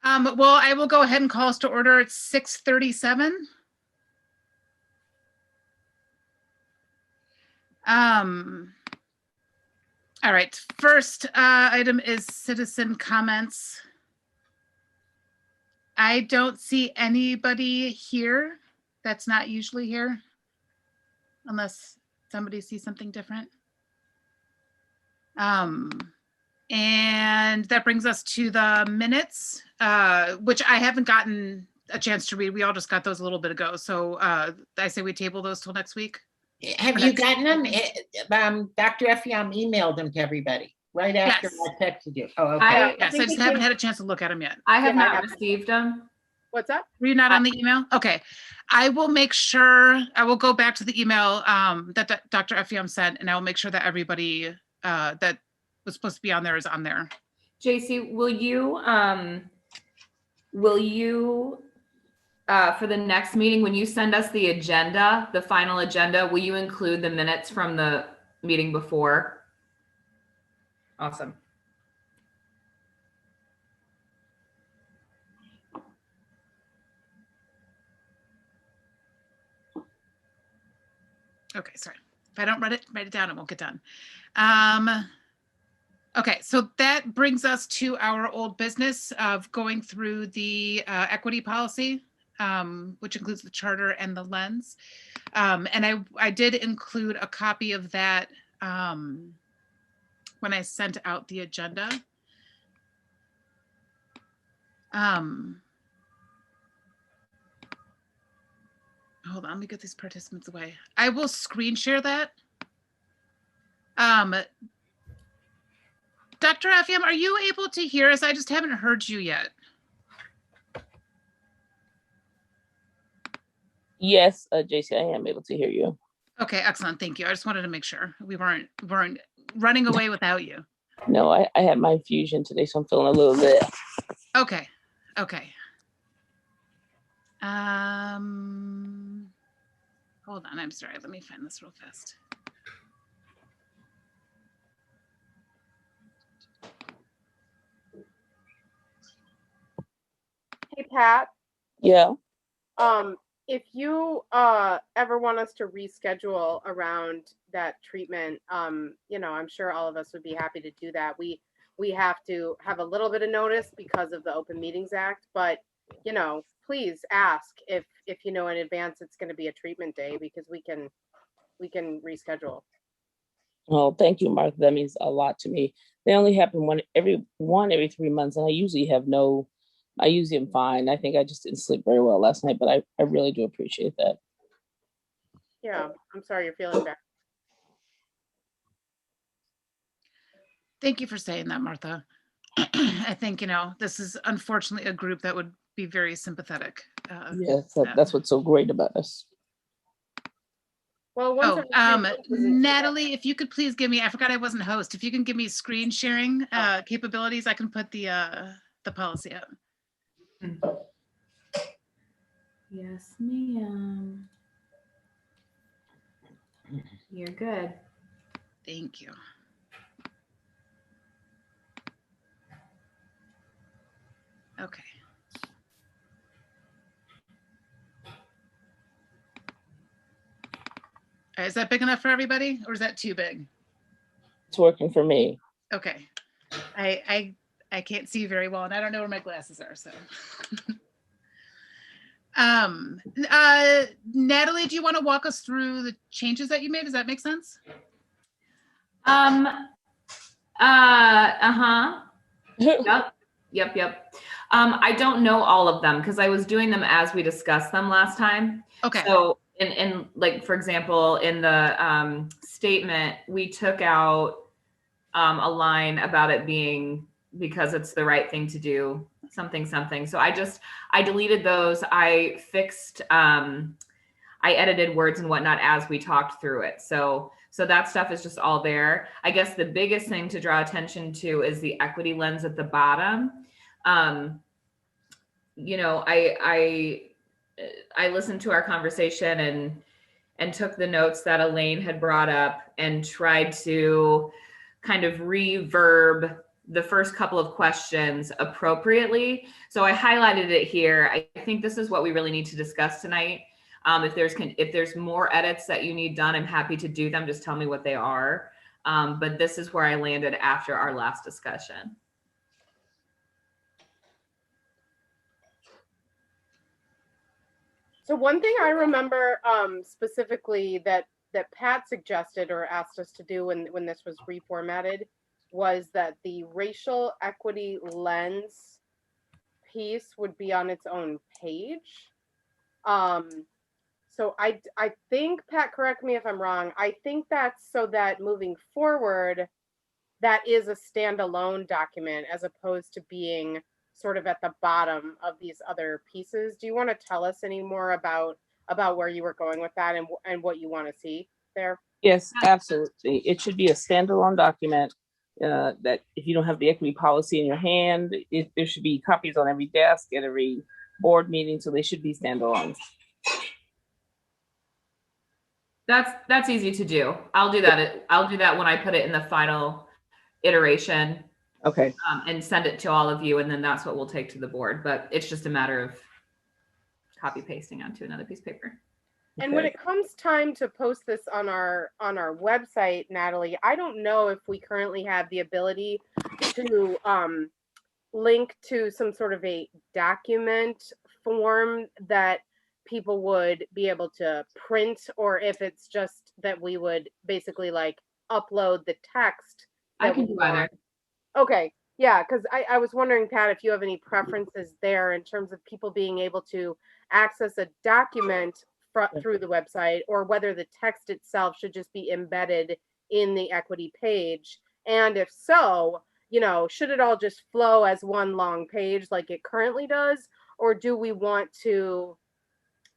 Well, I will go ahead and call us to order at 6:37. All right, first item is citizen comments. I don't see anybody here that's not usually here, unless somebody sees something different. And that brings us to the minutes, which I haven't gotten a chance to read. We all just got those a little bit ago. So I say we table those till next week. Have you gotten them? Dr. Effiam emailed them to everybody right after I texted you. Oh, okay. Yes, I just haven't had a chance to look at them yet. I have not received them. What's up? Were you not on the email? Okay. I will make sure, I will go back to the email that Dr. Effiam sent, and I will make sure that everybody that was supposed to be on there is on there. JC, will you for the next meeting, when you send us the agenda, the final agenda, will you include the minutes from the meeting before? Awesome. Okay, sorry. If I don't write it down, it won't get done. Okay, so that brings us to our old business of going through the equity policy, which includes the charter and the lens. And I did include a copy of that when I sent out the agenda. Hold on, let me get these participants away. I will screen share that. Dr. Effiam, are you able to hear us? I just haven't heard you yet. Yes, JC, I am able to hear you. Okay, excellent. Thank you. I just wanted to make sure we weren't running away without you. No, I had my infusion today, so I'm feeling a little bit. Okay. Hold on, I'm sorry. Let me find this real fast. Hey, Pat. Yeah. If you ever want us to reschedule around that treatment, you know, I'm sure all of us would be happy to do that. We have to have a little bit of notice because of the Open Meetings Act, but you know, please ask if you know in advance it's going to be a treatment day, because we can reschedule. Oh, thank you, Martha. That means a lot to me. They only happen every 3 months, and I usually am fine. I think I just didn't sleep very well last night, but I really do appreciate that. Yeah, I'm sorry you're feeling bad. Thank you for saying that, Martha. I think, you know, this is unfortunately a group that would be very sympathetic. Yes, that's what's so great about us. Well, Natalie, if you could please give me, I forgot I wasn't host. If you can give me screen sharing capabilities, I can put the policy up. Yes, ma'am. You're good. Thank you. Okay. Is that big enough for everybody, or is that too big? It's working for me. Okay. I can't see very well, and I don't know where my glasses are, so. Natalie, do you want to walk us through the changes that you made? Does that make sense? Yep. I don't know all of them because I was doing them as we discussed them last time. Okay. So in like, for example, in the statement, we took out a line about it being because it's the right thing to do, something. So I deleted those. I fixed, I edited words and whatnot as we talked through it. So that stuff is just all there. I guess the biggest thing to draw attention to is the equity lens at the bottom. You know, I listened to our conversation and took the notes that Elaine had brought up and tried to kind of reverb the first couple of questions appropriately. So I highlighted it here. I think this is what we really need to discuss tonight. If there's more edits that you need done, I'm happy to do them. Just tell me what they are. But this is where I landed after our last discussion. So one thing I remember specifically that Pat suggested or asked us to do when this was reformatted was that the racial equity lens piece would be on its own page. So I think, Pat, correct me if I'm wrong, I think that's so that moving forward, that is a standalone document as opposed to being sort of at the bottom of these other pieces. Do you want to tell us any more about where you were going with that and what you want to see there? Yes, absolutely. It should be a standalone document that if you don't have the equity policy in your hand, there should be copies on every desk at every board meeting, so they should be standalone. That's easy to do. I'll do that. I'll do that when I put it in the final iteration. Okay. And send it to all of you, and then that's what we'll take to the board. But it's just a matter of copy pasting onto another piece of paper. And when it comes time to post this on our website, Natalie, I don't know if we currently have the ability to link to some sort of a document form that people would be able to print, or if it's just that we would basically like upload the text. I can do either. Okay, yeah, because I was wondering, Pat, if you have any preferences there in terms of people being able to access a document through the website, or whether the text itself should just be embedded in the equity page. And if so, should it all just flow as one long page like it currently does? Or do we want to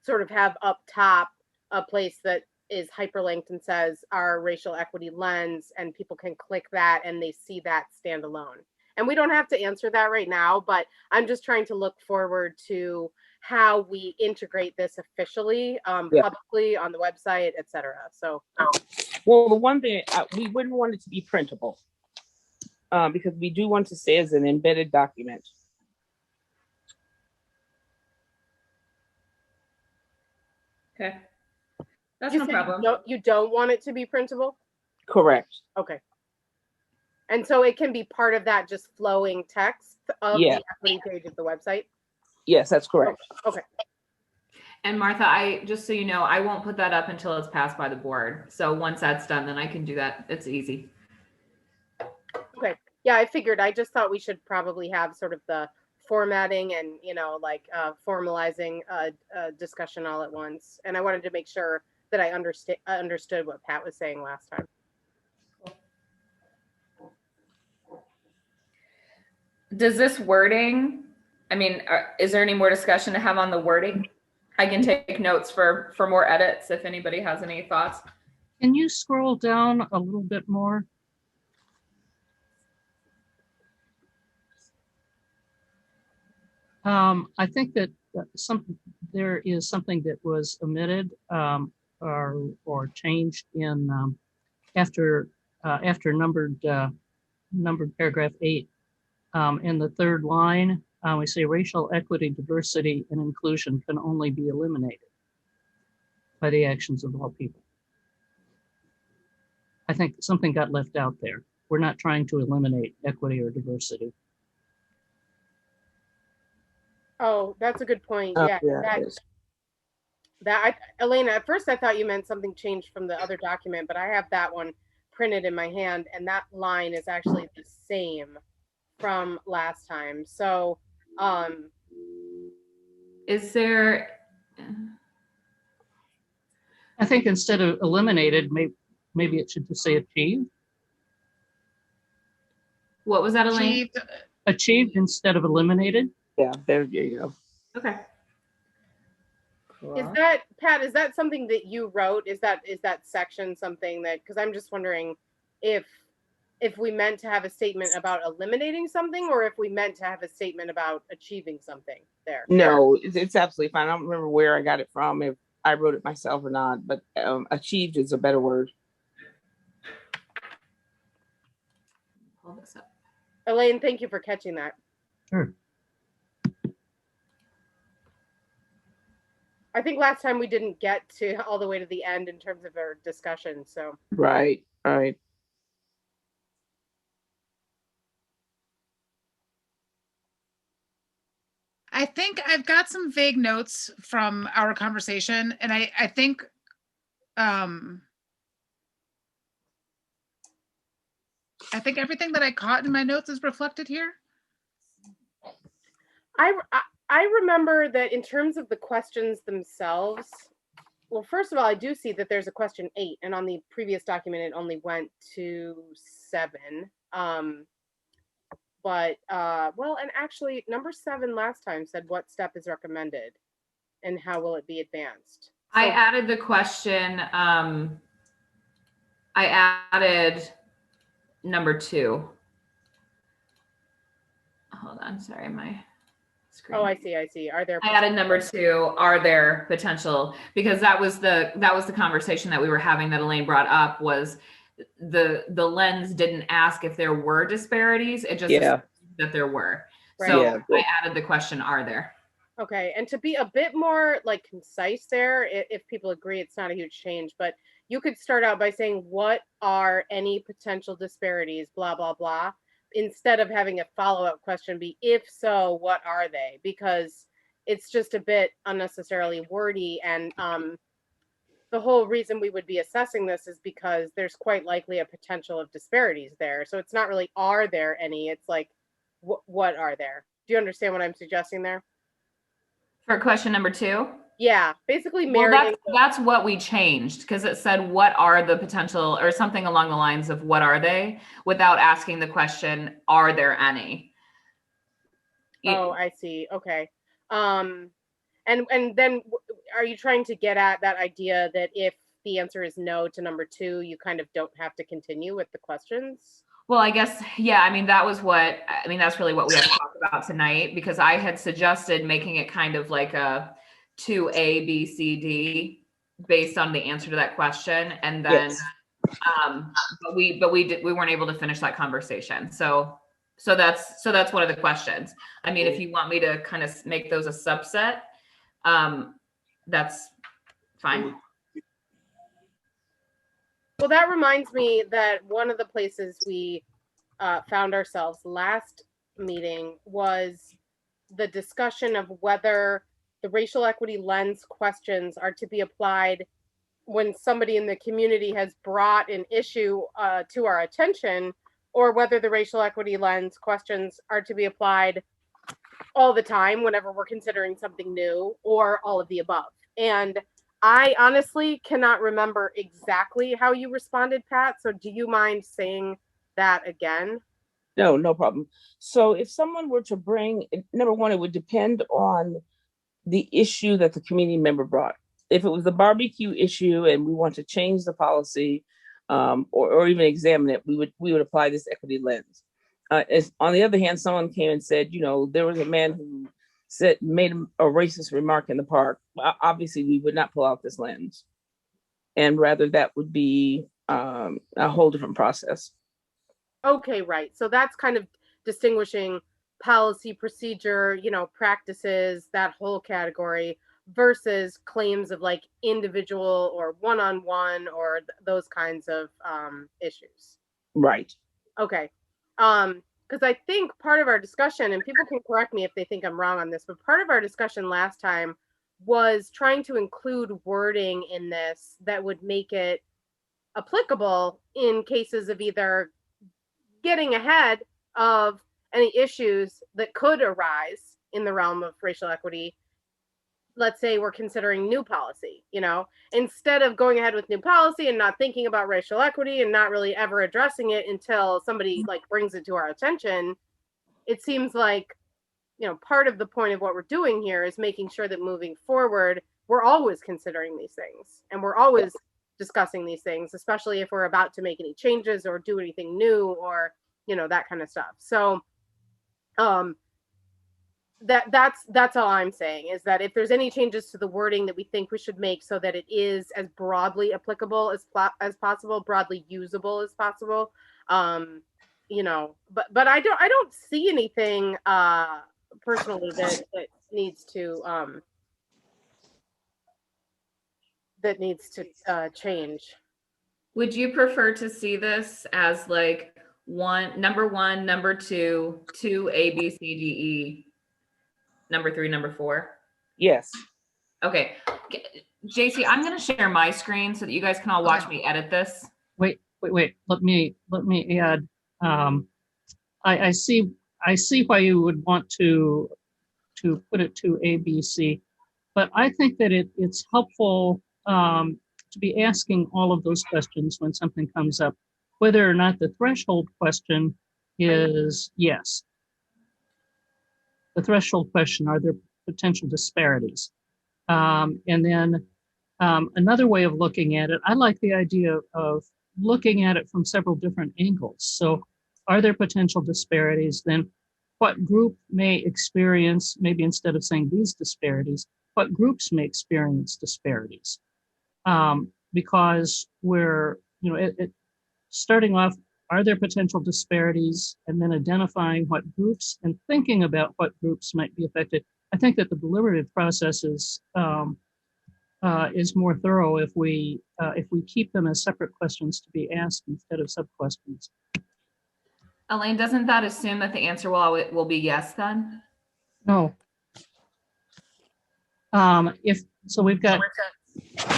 sort of have up top a place that is hyperlinked and says our racial equity lens, and people can click that and they see that standalone? And we don't have to answer that right now, but I'm just trying to look forward to how we integrate this officially, publicly on the website, etc. So, well, the one thing we wouldn't want it to be printable because we do want to stay as an embedded document. Okay. That's no problem. You don't want it to be printable? Correct. Okay. And so it can be part of that just flowing text of the equity page of the website? Yes, that's correct. Okay. And Martha, just so you know, I won't put that up until it's passed by the board. So once that's done, then I can do that. It's easy. Okay. Yeah, I figured. I just thought we should probably have sort of the formatting and, formalizing a discussion all at once. And I wanted to make sure that I understood what Pat was saying last time. Does this wording, is there any more discussion to have on the wording? I can take notes for more edits if anybody has any thoughts. Can you scroll down a little bit more? I think that there is something that was omitted or changed in after numbered paragraph 8. In the third line, we say racial equity, diversity, and inclusion can only be eliminated by the actions of all people. I think something got left out there. We're not trying to eliminate equity or diversity. Oh, that's a good point. Yeah, Elena, at first I thought you meant something changed from the other document, but I have that one printed in my hand, and that line is actually the same from last time. So, is there? I think instead of eliminated, maybe it should just say achieved. What was that, Elaine? Achieved instead of eliminated. Yeah, there you go. Okay. Cool. Is that, Pat, is that something that you wrote? Is that section something that, because I'm just wondering if we meant to have a statement about eliminating something, or if we meant to have a statement about achieving something there. No, it's absolutely fine. I don't remember where I got it from, if I wrote it myself or not, but achieved is a better word. Pull this up. Elaine, thank you for catching that. Sure. I think last time we didn't get to all the way to the end in terms of our discussion, so. Right, right. I think I've got some vague notes from our conversation, and I think I think everything that I caught in my notes is reflected here. I remember that in terms of the questions themselves, well, first of all, I do see that there's a question 8, and on the previous document, it only went to 7. But, well, and actually, number 7 last time said what step is recommended and how will it be advanced? I added the question, I added number 2. Hold on, sorry, my screen. Oh, I see. Are there? I added number 2. Are there potential? Because that was the conversation that we were having that Elaine brought up, was the lens didn't ask if there were disparities. It just assumed that there were. Right. So Yeah. I added the question, are there? Okay, and to be a bit more like concise there, if people agree, it's not a huge change, but you could start out by saying, what are any potential disparities, blah, blah, blah, instead of having a follow-up question be, if so, what are they? Because it's just a bit unnecessarily wordy, and the whole reason we would be assessing this is because there's quite likely a potential of disparities there. So it's not really, are there any? It's like, what are there? Do you understand what I'm suggesting there? For question number 2? Yeah, basically Well, marrying. that's what we changed, because it said, what are the potential, or something along the lines of what are they, without asking the question, are there any? Oh, I see. Okay. And then are you trying to get at that idea that if the answer is no to number 2, you kind of don't have to continue with the questions? Well, I guess, yeah, I mean, that's really what we have to talk about tonight, because I had suggested making it kind of like a 2A, B, C, D based on the answer to that question. And then, but we weren't able to finish that conversation. So that's one of the questions. I mean, if you want me to kind of make those a subset, that's fine. Well, that reminds me that one of the places we found ourselves last meeting was the discussion of whether the racial equity lens questions are to be applied when somebody in the community has brought an issue to our attention, or whether the racial equity lens questions are to be applied all the time whenever we're considering something new, or all of the above. And I honestly cannot remember exactly how you responded, Pat. So do you mind saying that again? No problem. So if someone were to bring, number one, it would depend on the issue that the community member brought. If it was the barbecue issue and we want to change the policy, or even examine it, we would apply this equity lens. As on the other hand, someone came and said, there was a man who made a racist remark in the park. Obviously, we would not pull out this lens, and rather that would be a whole different process. Okay, right. So that's kind of distinguishing policy, procedure, practices, that whole category, versus claims of like individual or one-on-one or those kinds of issues. Right. Okay. Because I think part of our discussion, and people can correct me if they think I'm wrong on this, but part of our discussion last time was trying to include wording in this that would make it applicable in cases of either getting ahead of any issues that could arise in the realm of racial equity. Let's say we're considering new policy, instead of going ahead with new policy and not thinking about racial equity and not really ever addressing it until somebody like brings it to our attention. It seems like, part of the point of what we're doing here is making sure that moving forward, we're always considering these things and we're always discussing these things, especially if we're about to make any changes or do anything new or, that kind of stuff. So, that's all I'm saying, is that if there's any changes to the wording that we think we should make so that it is as broadly applicable as possible, broadly usable as possible, but I don't see anything personally that needs to change. Would you prefer to see this as like number one, number two, A, B, C, D, E, number three, number four? Yes. Okay. JC, I'm going to share my screen so that you guys can all watch me edit this. Wait. Let me add. I see why you would want to put it to A, B, C, but I think that it's helpful to be asking all of those questions when something comes up, whether or not the threshold question is yes. The threshold question, are there potential disparities? And then another way of looking at it, I like the idea of looking at it from several different angles. So are there potential disparities? Then what group may experience, maybe instead of saying these disparities, what groups may experience disparities? Because we're, starting off, are there potential disparities, and then identifying what groups and thinking about what groups might be affected. I think that the deliberative process is more thorough if we keep them as separate questions to be asked instead of sub-questions. Elaine, doesn't that assume that the answer will be yes then? No. So we've got,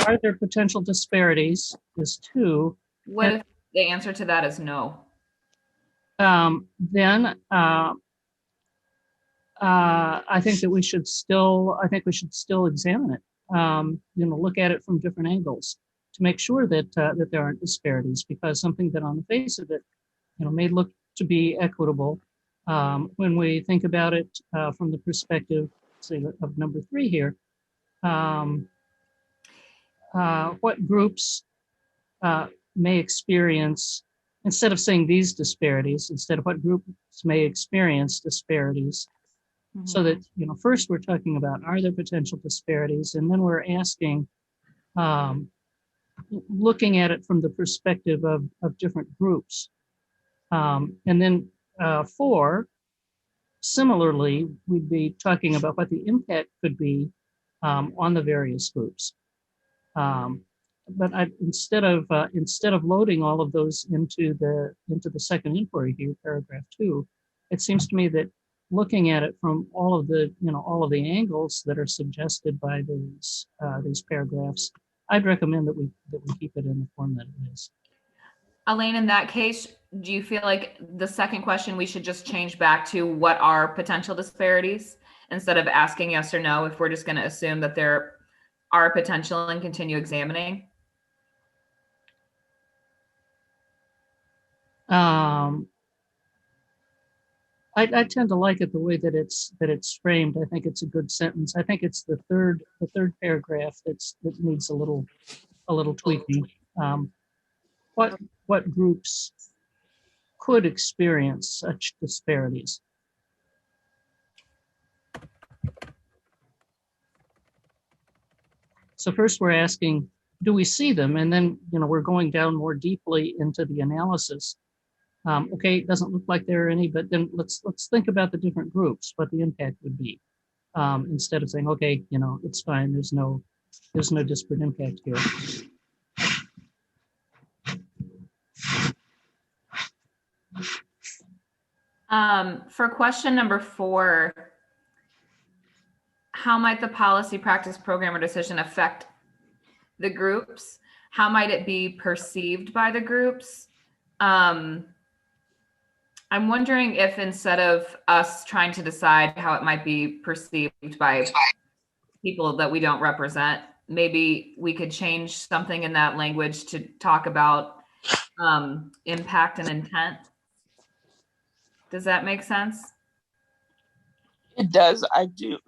are there potential disparities is 2. What if the answer to that is no? Then I think we should still examine it. Look at it from different angles to make sure that there aren't disparities, because something that on the face of it, may look to be equitable, when we think about it from the perspective, say, of number 3 here, what groups may experience, instead of saying these disparities, instead of what groups may experience disparities. Mm-hmm. So that, first we're talking about, are there potential disparities? And then we're asking, looking at it from the perspective of different groups. And then 4, similarly, we'd be talking about what the impact could be on the various groups. But instead of loading all of those into the second inquiry here, paragraph 2, it seems to me that looking at it from all of the angles that are suggested by these paragraphs, I'd recommend that we keep it in the form that it is. Elaine, in that case, do you feel like the second question we should just change back to what are potential disparities instead of asking yes or no, if we're just going to assume that there are potential and continue examining? I tend to like it the way that it's framed. I think it's a good sentence. I think it's the third paragraph that needs a little tweaking. What groups could experience such disparities? So first we're asking, do we see them? And then, we're going down more deeply into the analysis. Okay, it doesn't look like there are any, but then let's think about the different groups, what the impact would be. Instead of saying, okay, it's fine, there's no disparate impact here. For question number 4, how might the policy, practice, program, or decision affect the groups? How might it be perceived by the groups? I'm wondering if instead of us trying to decide how it might be perceived by people that we don't represent, maybe we could change something in that language to talk about impact and intent. Does that make sense? It does. I do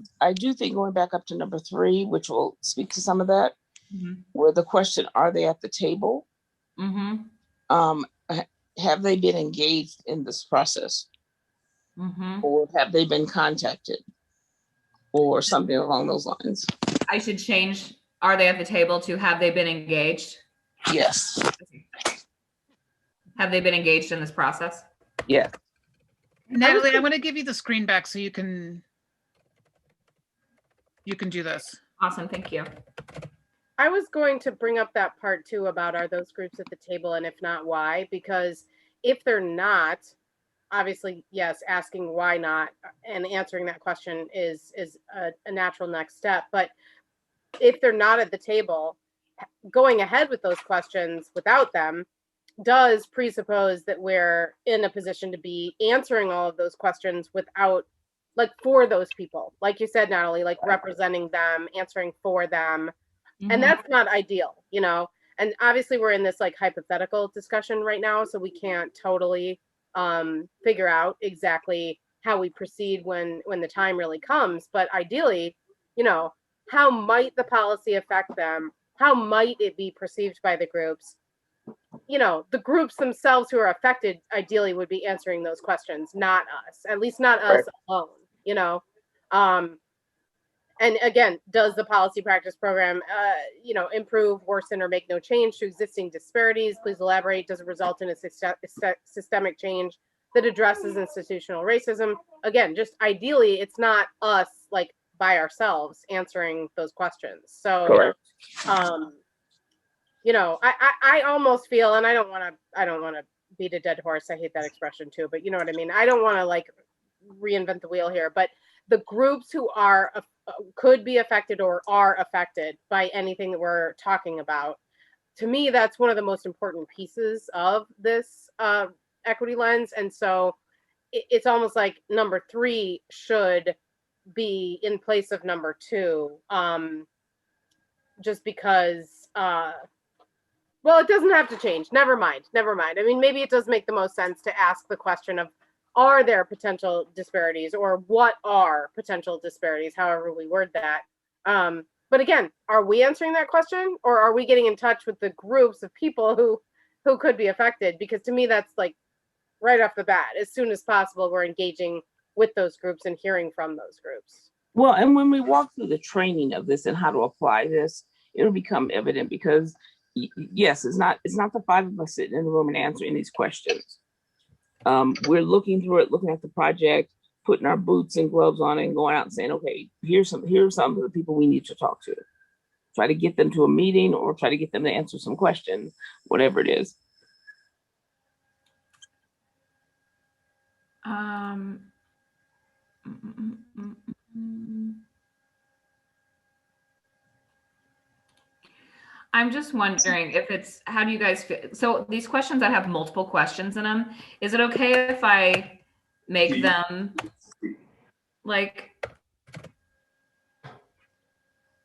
think, going back up to number 3, which will speak to some of that, mm-hmm. where the question, are they at the table? Mm-hmm. Have they been engaged in this process? Mm-hmm. Or have they been contacted? Or something along those lines. I should change, are they at the table, to have they been engaged? Yes. Have they been engaged in this process? Yes. Natalie, I'm going to give you the screen back so you can do this. Awesome, thank you. I was going to bring up that part too about are those groups at the table, and if not, why? Because if they're not, obviously, yes, asking why not and answering that question is a natural next step. But if they're not at the table, going ahead with those questions without them does presuppose that we're in a position to be answering all of those questions without, like, for those people, like you said, Natalie, like representing them, answering for them. And that's not ideal, you know. And obviously we're in this like hypothetical discussion right now, so we can't totally figure out exactly how we proceed when the time really comes. But ideally, you know, how might the policy affect them? How might it be perceived by the groups? You know, the groups themselves who are affected ideally would be answering those questions, not us, at least not us alone, you know. And again, does the policy practice program, you know, improve, worsen, or make no change to existing disparities? Please elaborate. Does it result in a systemic change that addresses institutional racism? Again, just ideally, it's not us like by ourselves answering those questions. So, Correct. you know, I almost feel, and I don't want to beat a dead horse. I hate that expression too, but you know what I mean. I don't want to like reinvent the wheel here, but the groups who are could be affected or are affected by anything that we're talking about, to me, that's one of the most important pieces of this equity lens. And so it's almost like number 3 should be in place of number 2, just because well, it doesn't have to change. Never mind. I mean, maybe it does make the most sense to ask the question of, are there potential disparities, or what are potential disparities, however we word that. But again, are we answering that question, or are we getting in touch with the groups of people who could be affected? Because to me, that's like right off the bat, as soon as possible, we're engaging with those groups and hearing from those groups. Well, and when we walk through the training of this and how to apply this, it'll become evident, because yes, it's not the 5 of us sitting in the room and answering these questions. We're looking through it, looking at the project, putting our boots and gloves on and going out and saying, okay, here's some of the people we need to talk to. Try to get them to a meeting, or try to get them to answer some questions, whatever it is. I'm just wondering if it's, how do you guys feel? So these questions that have multiple questions in them, is it okay if I make them like,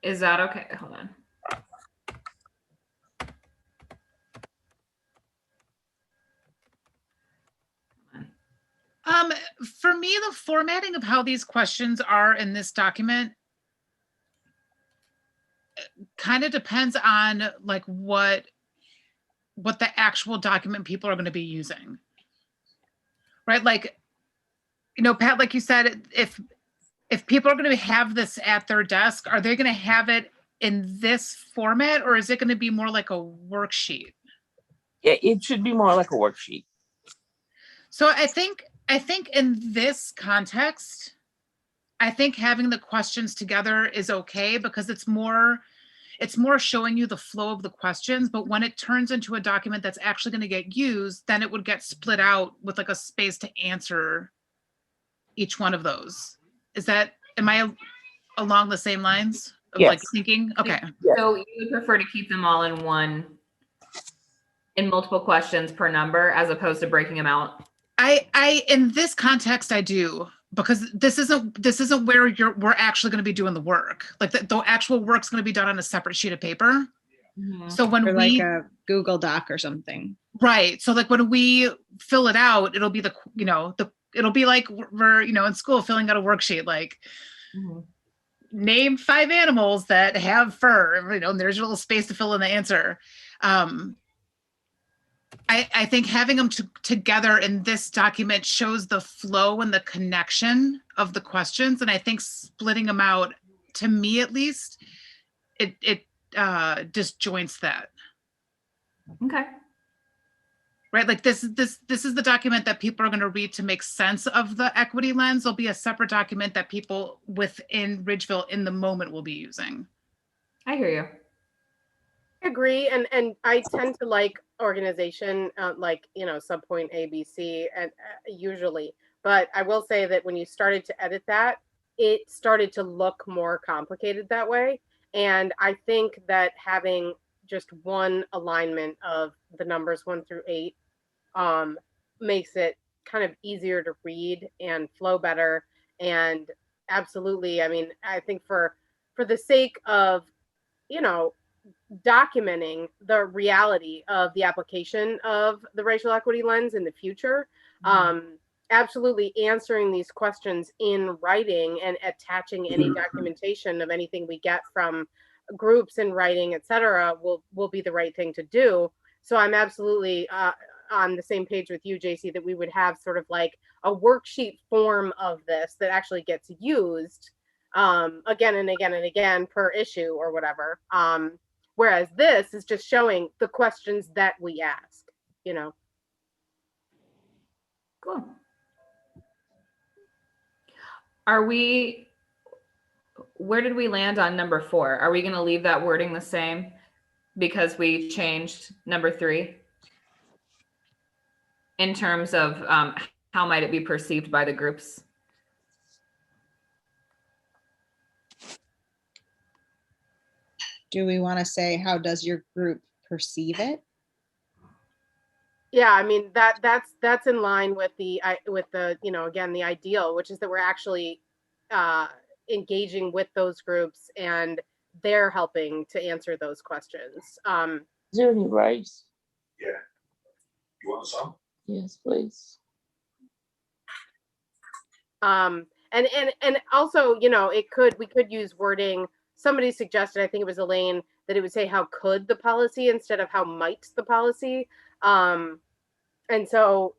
is that okay? Hold on. For me, the formatting of how these questions are in this document kind of depends on like what the actual document people are going to be using, right? Like, you know, Pat, like you said, if people are going to have this at their desk, are they going to have it in this format, or is it going to be more like a worksheet? Yeah, it should be more like a worksheet. So I think in this context, I think having the questions together is okay, because it's more showing you the flow of the questions. But when it turns into a document that's actually going to get used, then it would get split out with like a space to answer each one of those. Am I along the same lines of Yes. like thinking? Okay. So you would prefer to keep them all in multiple questions per number, as opposed to breaking them out? I in this context, I do, because this isn't where we're actually going to be doing the work. Like the actual work's going to be done on a separate sheet of paper. Mm-hmm. So when or like a Google Doc or something. Right. So like when we fill it out, it'll be it'll be like we're, in school filling out a worksheet, like name 5 animals that have fur, and there's a little space to fill in the answer. I think having them together in this document shows the flow and the connection of the questions. And I think splitting them out, to me at least, it disjoints that. Okay. right? Like this is the document that people are going to read to make sense of the equity lens. There'll be a separate document that people within Ridgeville in the moment will be using. I hear you. I agree, and I tend to like organization, like subpoint A, B, C, and usually. But I will say that when you started to edit that, it started to look more complicated that way. And I think that having just one alignment of the numbers 1 through 8 makes it kind of easier to read and flow better. And absolutely, I mean, I think for the sake of documenting the reality of the application of the racial equity lens in the future, absolutely answering these questions in writing and attaching any documentation of anything we get from groups in writing, etc., will be the right thing to do. So I'm absolutely on the same page with you, JC, that we would have sort of like a worksheet form of this that actually gets used again and again and again per issue or whatever. Whereas this is just showing the questions that we ask, Cool. Where did we land on number 4? Are we going to leave that wording the same because we changed number 3 in terms of how might it be perceived by the groups? Do we want to say, how does your group perceive it? Yeah, I mean that's in line with the again, the ideal, which is that we're actually engaging with those groups and they're helping to answer those questions. Is there any rice? Yeah. You want some? Yes, please. And also, we could use wording. Somebody suggested, I think it was Elaine, that it would say how could the policy instead of how might the policy. And so,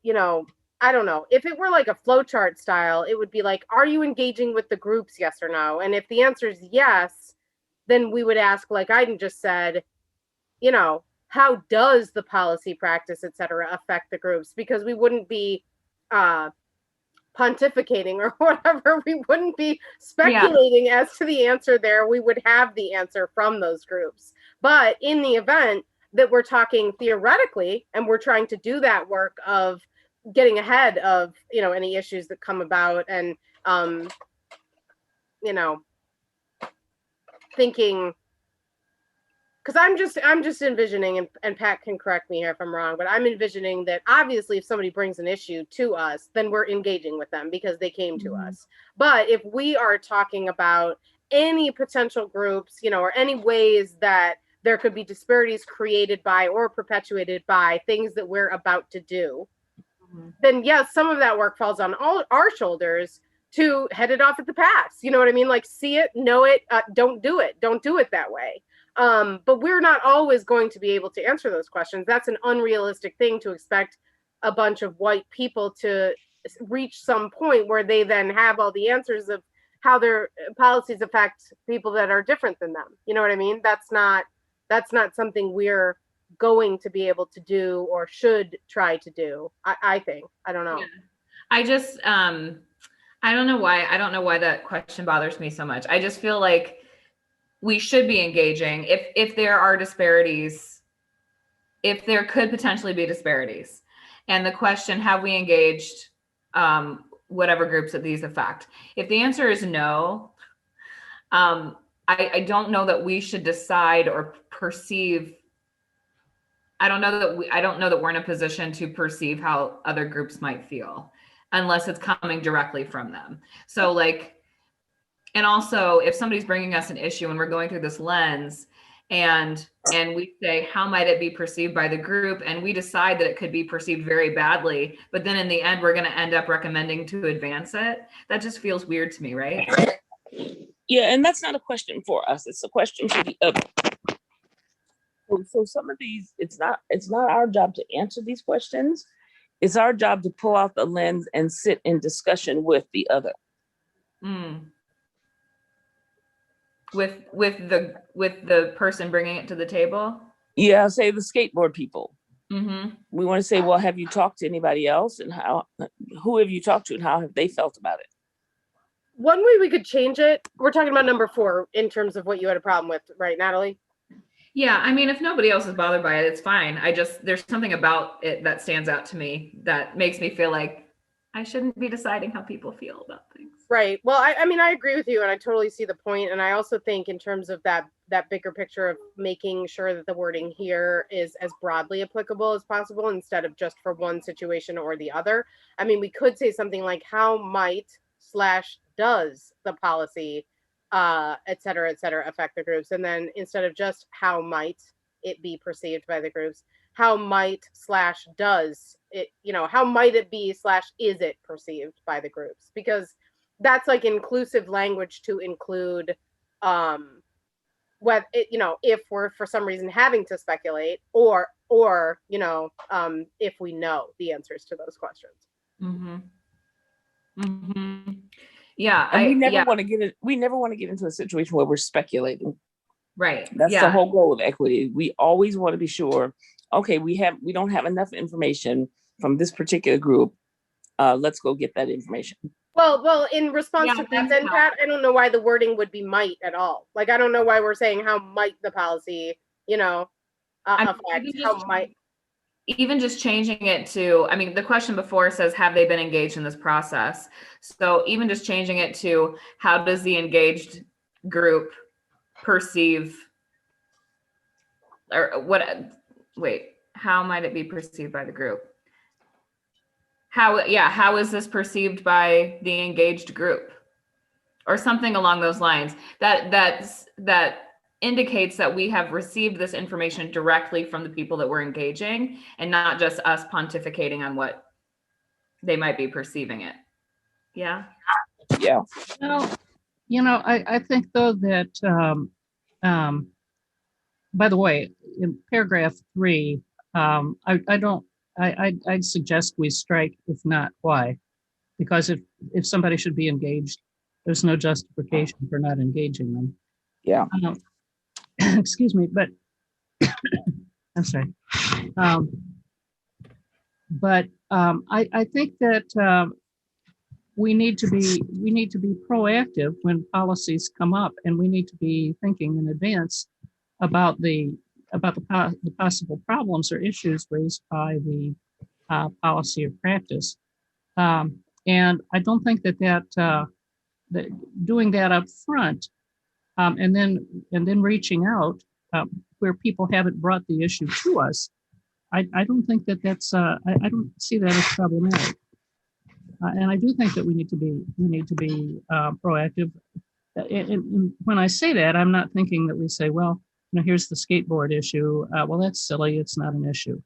I don't know. If it were like a flowchart style, it would be like, are you engaging with the groups, yes or no? And if the answer is yes, then we would ask, like I just said, how does the policy, practice, et cetera, affect the groups? Because we wouldn't be pontificating or whatever. We wouldn't be speculating as to the answer there. We would have the answer from those groups. But in the event that we're talking theoretically and we're trying to do that work of getting ahead of any issues that come about and thinking, because I'm just envisioning, and Pat can correct me here if I'm wrong, but I'm envisioning that obviously if somebody brings an issue to us, then we're engaging with them because they came to us. But if we are talking about any potential groups, or any ways that there could be disparities created by or perpetuated by things that we're about to do, then yes, some of that work falls on all our shoulders to head it off at the pass. You know what I mean? Like, see it, know it, don't do it. Don't do it that way. But we're not always going to be able to answer those questions. That's an unrealistic thing to expect a bunch of white people to reach some point where they then have all the answers of how their policies affect people that are different than them. You know what I mean? That's not something we're going to be able to do or should try to do. I think. I don't know. Yeah. I just I don't know why that question bothers me so much. I just feel like we should be engaging if there are disparities, if there could potentially be disparities. And the question, have we engaged whatever groups that these affect? If the answer is no, I don't know that we should decide or perceive. I don't know that we're in a position to perceive how other groups might feel unless it's coming directly from them. So like, and also if somebody's bringing us an issue and we're going through this lens and we say, how might it be perceived by the group? And we decide that it could be perceived very badly, but then in the end, we're going to end up recommending to advance it. That just feels weird to me, right? Yeah, and that's not a question for us. It's a question for the other. So some of these, it's not our job to answer these questions. It's our job to pull out the lens and sit in discussion with the other. With the person bringing it to the table. Yeah, say the skateboard people. We want to say, well, have you talked to anybody else, and who have you talked to, and how have they felt about it? One way we could change it, we're talking about number 4 in terms of what you had a problem with, right, Natalie? Yeah, I mean, if nobody else is bothered by it, it's fine. There's something about it that stands out to me that makes me feel like I shouldn't be deciding how people feel about things. Right. Well, I mean, I agree with you, and I totally see the point. And I also think in terms of that bigger picture of making sure that the wording here is as broadly applicable as possible instead of just for one situation or the other. I mean, we could say something like how might / does the policy, et cetera, affect the groups. And then instead of just how might it be perceived by the groups, how might / does it, how might it be / is it perceived by the groups? Because that's like inclusive language to include what it, if we're for some reason having to speculate or if we know the answers to those questions. Yeah, and we never want to get it. We never want to get into a situation where we're speculating. Right. That's the whole goal of equity. We always want to be sure. Okay, we don't have enough information from this particular group. Let's go get that information. Well, in response to that, then Pat, I don't know why the wording would be might at all. Like, I don't know why we're saying how might the policy, affect how might. Even just changing it to, I mean, the question before says, have they been engaged in this process? So even just changing it to, how does the engaged group perceive, or what, wait, how might it be perceived by the group? How is this perceived by the engaged group? Or something along those lines. That indicates that we have received this information directly from the people that we're engaging, and not just us pontificating on what they might be perceiving it. Yeah. Yeah. Well, I think though that, by the way, in paragraph 3, I'd suggest we strike if not why, because if somebody should be engaged, there's no justification for not engaging them. Yeah. Excuse me, but I'm sorry. But I think that we need to be proactive when policies come up, and we need to be thinking in advance about the possible problems or issues raised by the policy or practice. And I don't think that doing that up front, and then reaching out where people haven't brought the issue to us, I don't think that's I don't see that as problematic. And I do think that we need to be proactive. And when I say that, I'm not thinking that we say, well, here's the skateboard issue. Well, that's silly. It's not an issue.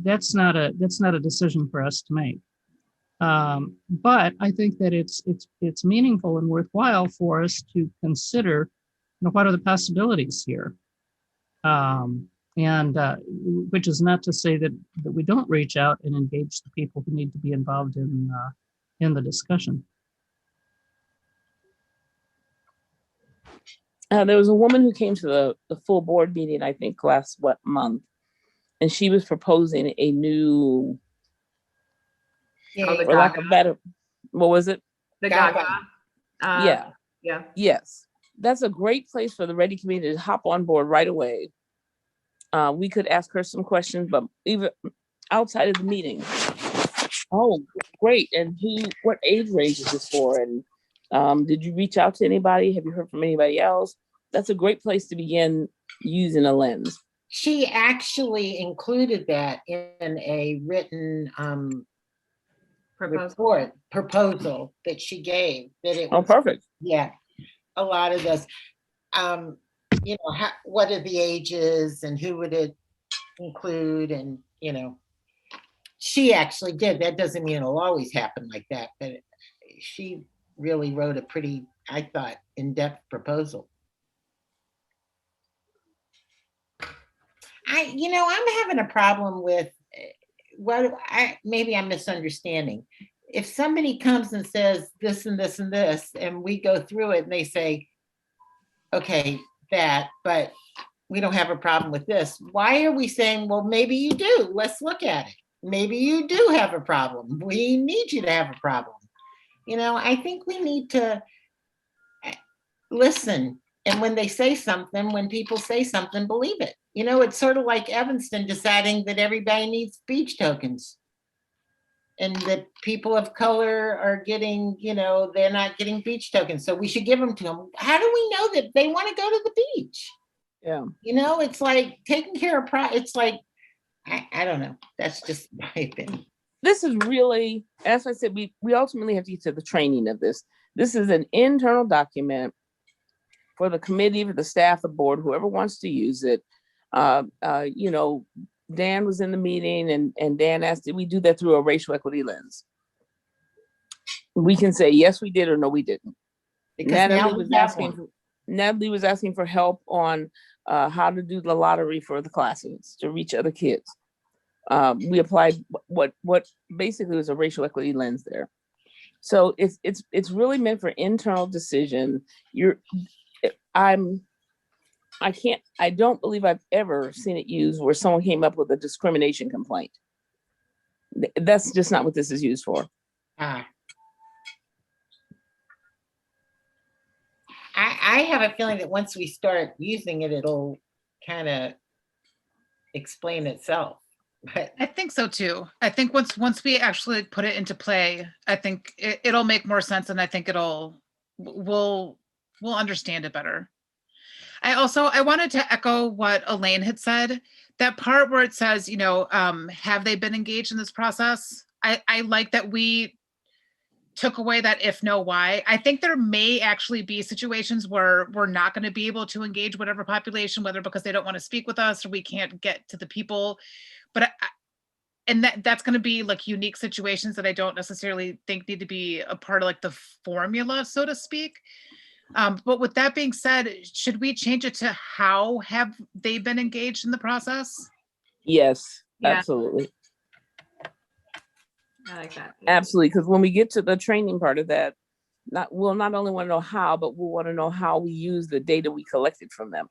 That's not a decision for us to make. But I think that it's meaningful and worthwhile for us to consider, what are the possibilities here, and which is not to say that we don't reach out and engage the people who need to be involved in the discussion. There was a woman who came to the full board meeting, I think last month, and she was proposing a new, for lack of better, what was it? The Gaga. Yeah. Yes. That's a great place for the REDI community to hop on board right away. We could ask her some questions, but even outside of the meeting. Oh, great. And what age range is this for? And did you reach out to anybody? Have you heard from anybody else? That's a great place to begin using a lens. She actually included that in a written proposal that she gave. That it was, perfect. Yeah, a lot of this. What are the ages and who would it include? And she actually did. That doesn't mean it'll always happen like that, but she really wrote a pretty, I thought, in-depth proposal. I'm having a problem with maybe I'm misunderstanding. If somebody comes and says this and this and this, and we go through it and they say, okay, that, but we don't have a problem with this. Why are we saying, well, maybe you do? Let's look at it. Maybe you do have a problem. We need you to have a problem. I think we need to listen. And when they say something, when people say something, believe it. It's sort of like Evanston deciding that everybody needs beach tokens. And that people of color are getting, they're not getting beach tokens. So we should give them to them. How do we know that they want to go to the beach? Yeah. It's like taking care of, it's like, I don't know. That's just my opinion. This is really, as I said, we ultimately have to get to the training of this. This is an internal document for the committee, for the staff, the board, whoever wants to use it. Dan was in the meeting and Dan asked, did we do that through a racial equity lens? We can say, yes, we did, or no, we didn't. Because Natalie was asking for help on how to do the lottery for the classes to reach other kids. We applied what basically was a racial equity lens there. So it's really meant for internal decision. I don't believe I've ever seen it used where someone came up with a discrimination complaint. That's just not what this is used for. I have a feeling that once we start using it, it'll kind of explain itself. But I think so too. I think once we actually put it into play, I think it'll make more sense, and I think we'll understand it better. I wanted to echo what Elaine had said. That part where it says, have they been engaged in this process? I like that we took away that if, no, why. I think there may actually be situations where we're not going to be able to engage whatever population, whether because they don't want to speak with us or we can't get to the people. But that's going to be like unique situations that I don't necessarily think need to be a part of like the formula, so to speak. But with that being said, should we change it to how have they been engaged in the process? Yes, Yeah. Absolutely. I like that. Absolutely. Because when we get to the training part of that, we'll not only want to know how, but we'll want to know how we use the data we collected from them.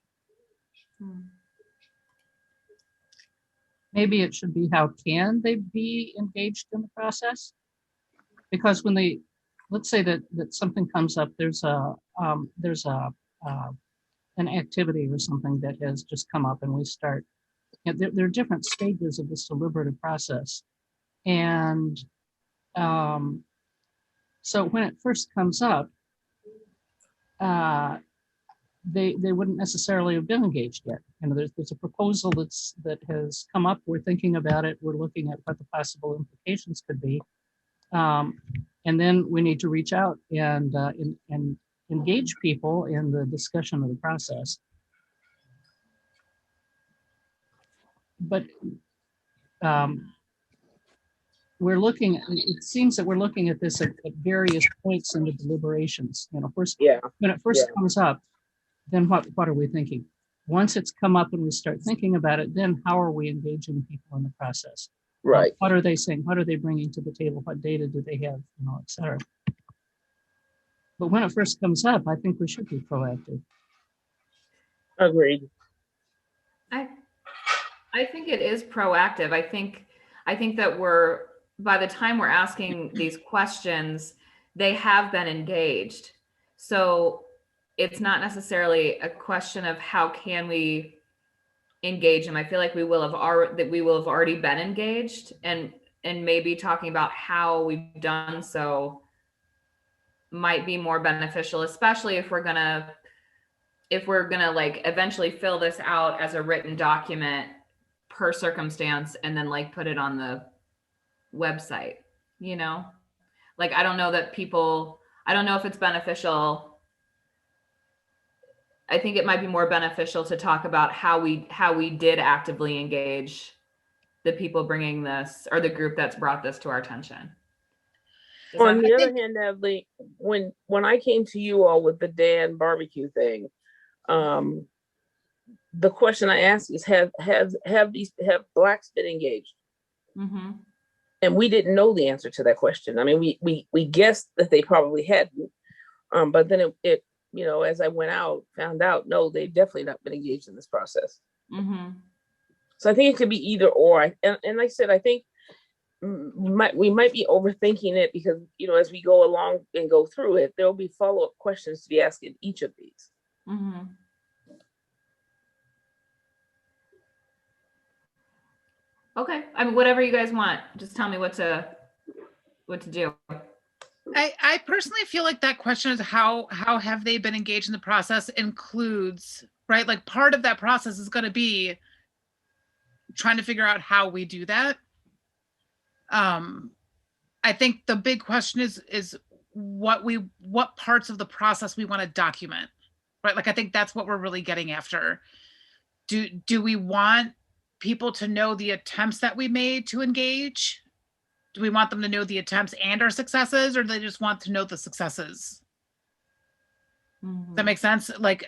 Maybe it should be how can they be engaged in the process? Because when let's say that something comes up, there's an activity or something that has just come up, and we start. There are different stages of this deliberative process, and so when it first comes up, they wouldn't necessarily have been engaged yet. There's a proposal that has come up. We're thinking about it. We're looking at what the possible implications could be. And then we need to reach out and engage people in the discussion of the process. But it seems that we're looking at this at various points in the deliberations. When it first comes up, then what are we thinking? Once it's come up and we start thinking about it, then how are we engaging people in the process? Right. What are they saying? What are they bringing to the table? What data do they have? Et cetera. But when it first comes up, I think we should be proactive. Agreed. I think it is proactive. I think that by the time we're asking these questions, they have been engaged. So it's not necessarily a question of how can we engage them. I feel like we will have already been engaged, and maybe talking about how we've done so might be more beneficial, especially if we're gonna like eventually fill this out as a written document per circumstance and then like put it on the website. Like I don't know if it's beneficial. I think it might be more beneficial to talk about how we did actively engage the people bringing this, or the group that's brought this to our attention. On the other hand, Natalie, when I came to you all with the Dan barbecue thing, the question I asked is, have Blacks been engaged? Mm-hmm. And we didn't know the answer to that question. I mean, we guessed that they probably hadn't, but then as I went out, found out, no, they've definitely not been engaged in this process. Mm-hmm. So I think it could be either or. And like I said, I think we might be overthinking it because, as we go along and go through it, there will be follow-up questions to be asked in each of these. Mm-hmm. Okay. I mean, whatever you guys want, just tell me what to do. I personally feel like that question is how have they been engaged in the process includes, right? Like part of that process is going to be trying to figure out how we do that. I think the big question is what parts of the process we want to document, right? Like I think that's what we're really getting after. Do we want people to know the attempts that we made to engage? Do we want them to know the attempts and our successes, or do they just want to know the successes? Does that make sense? Like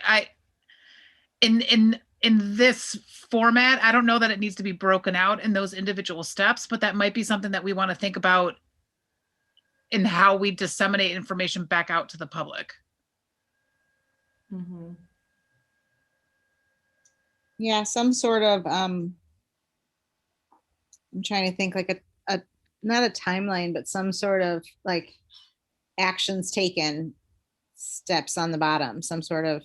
in this format, I don't know that it needs to be broken out in those individual steps, but that might be something that we want to think about in how we disseminate information back out to the public. Mm-hmm. Yeah, some sort of, I'm trying to think like a not a timeline, but some sort of like actions taken, steps on the bottom, some sort of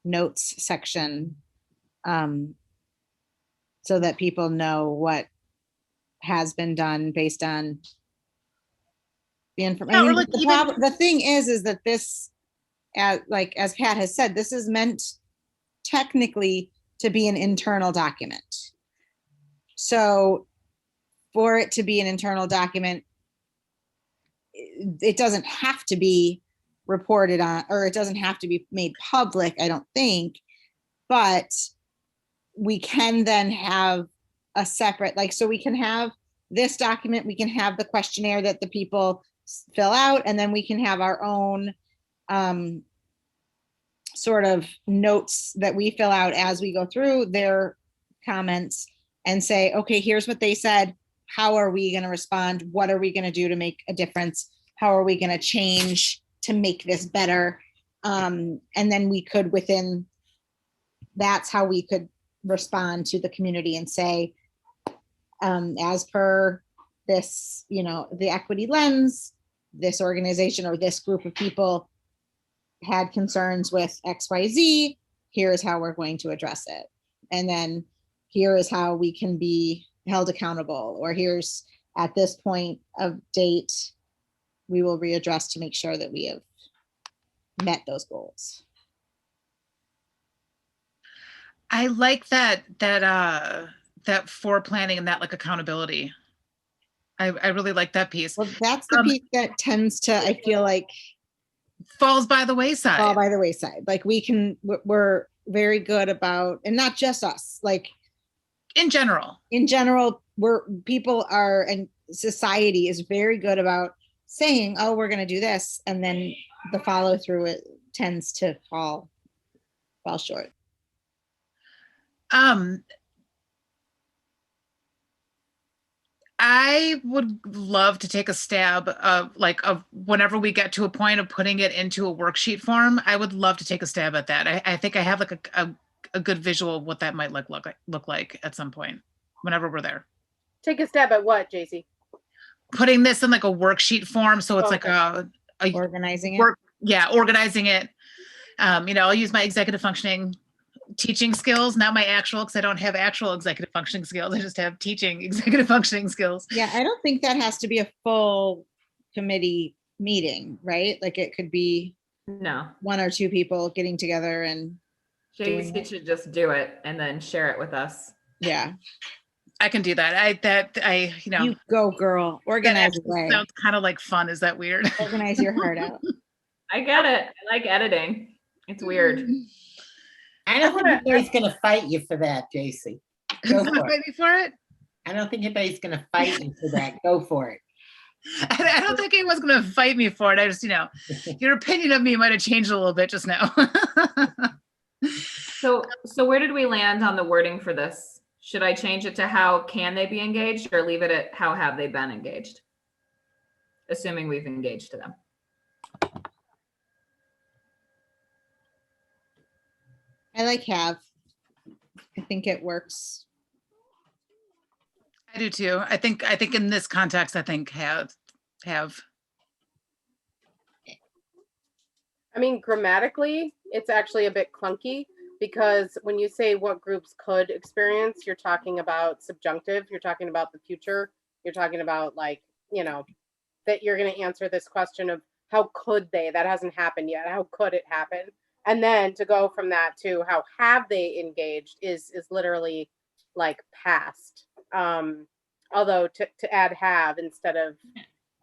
notes section, so that people know what has been done based on the information. Yeah, or like The thing is that this, as Pat has said, this is meant technically to be an internal document. So for it to be an internal document, it doesn't have to be reported on, or it doesn't have to be made public, I don't think, but we can then have a separate, so we can have this document, we can have the questionnaire that the people fill out, and then we can have our own sort of notes that we fill out as we go through their comments and say, okay, here's what they said. How are we going to respond? What are we going to do to make a difference? How are we going to change to make this better? And then we could that's how we could respond to the community and say, as per this, the equity lens, this organization or this group of people had concerns with XYZ, here's how we're going to address it. And then here is how we can be held accountable, or here's at this point of date, we will readdress to make sure that we have met those goals. I like that for planning and that like accountability. I really like that piece. Well, that's the piece that tends to, I feel like, falls by the wayside. Fall by the wayside. Like we're very good about, and not just us, like in general, people are, and society is very good about saying, oh, we're going to do this. And then the follow through, it tends to fall short. I would love to take a stab of whenever we get to a point of putting it into a worksheet form, I would love to take a stab at that. I think I have like a good visual of what that might look like at some point whenever we're there. Take a stab at what, JC? Putting this in like a worksheet form. So it's like a organizing it. Yeah, organizing it. I'll use my executive functioning teaching skills, not my actual, because I don't have actual executive functioning skills. I just have teaching executive functioning skills. Yeah, I don't think that has to be a full committee meeting, right? Like it could be one or two people getting together and JC should just do it and then share it with us. Yeah. I can do that. You go, girl. Organize it. Sounds kind of like fun. Is that weird? Organize your heart out. I get it. I like editing. It's weird. I don't think anybody's going to fight you for that, JC. Go for fight me for it? I don't think anybody's going to fight you for that. Go for it. I don't think anyone's going to fight me for it. I just, your opinion of me might have changed a little bit just now. So where did we land on the wording for this? Should I change it to how can they be engaged, or leave it at how have they been engaged? Assuming we've engaged to them. I like have. I think it works. I do too. I think in this context, I think have. I mean, grammatically, it's actually a bit clunky because when you say what groups could experience, you're talking about subjunctive, you're talking about the future, you're talking about like, you know, that you're going to answer this question of how could they? That hasn't happened yet. How could it happen? And then to go from that to how have they engaged is literally like past. Although to add have instead of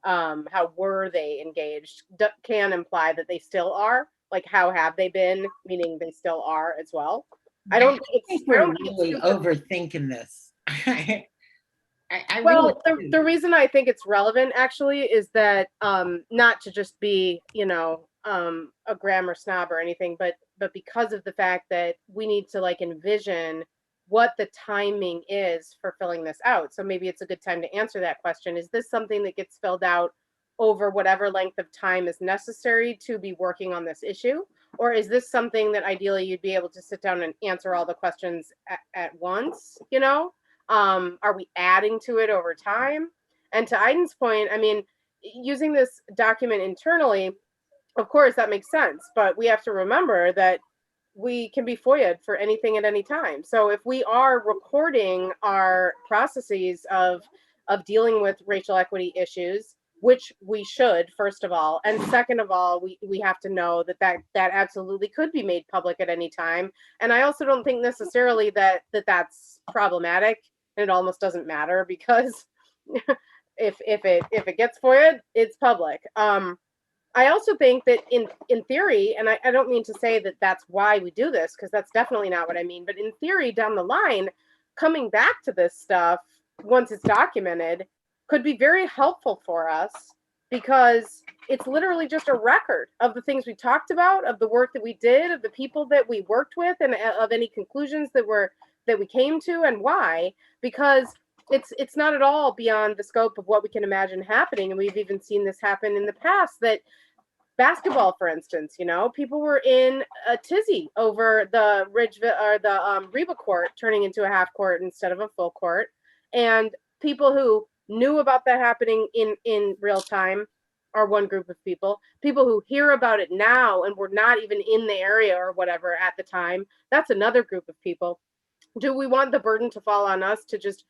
how were they engaged can imply that they still are. Like how have they been, meaning they still are as well. I don't think we're really overthinking this. Well, the reason I think it's relevant actually is that not to just be, you know, a grammar snob or anything, but because of the fact that we need to like envision what the timing is for filling this out. So maybe it's a good time to answer that question. Is this something that gets filled out over whatever length of time is necessary to be working on this issue? Or is this something that ideally you'd be able to sit down and answer all the questions at once, you know? Are we adding to it over time? And to Aiden's point, I mean, using this document internally, of course, that makes sense. But we have to remember that we can be FOIA'd for anything at any time. So if we are recording our processes of dealing with racial equity issues, which we should, first of all, and second of all, we have to know that absolutely could be made public at any time. And I also don't think necessarily that's problematic. And it almost doesn't matter because if it gets FOIA'd, it's public. I also think that in theory, and I don't mean to say that that's why we do this, because that's definitely not what I mean, but in theory, down the line, coming back to this stuff, once it's documented, could be very helpful for us because it's literally just a record of the things we talked about, of the work that we did, of the people that we worked with, and of any conclusions that we came to and why, because it's not at all beyond the scope of what we can imagine happening. And we've even seen this happen in the past, that basketball, for instance, you know, people were in a tizzy over the Ridgeville or the Reba court turning into a half court instead of a full court. And people who knew about that happening in real time are one group of people. People who hear about it now and were not even in the area or whatever at the time, that's another group of people. Do we want the burden to fall on us to just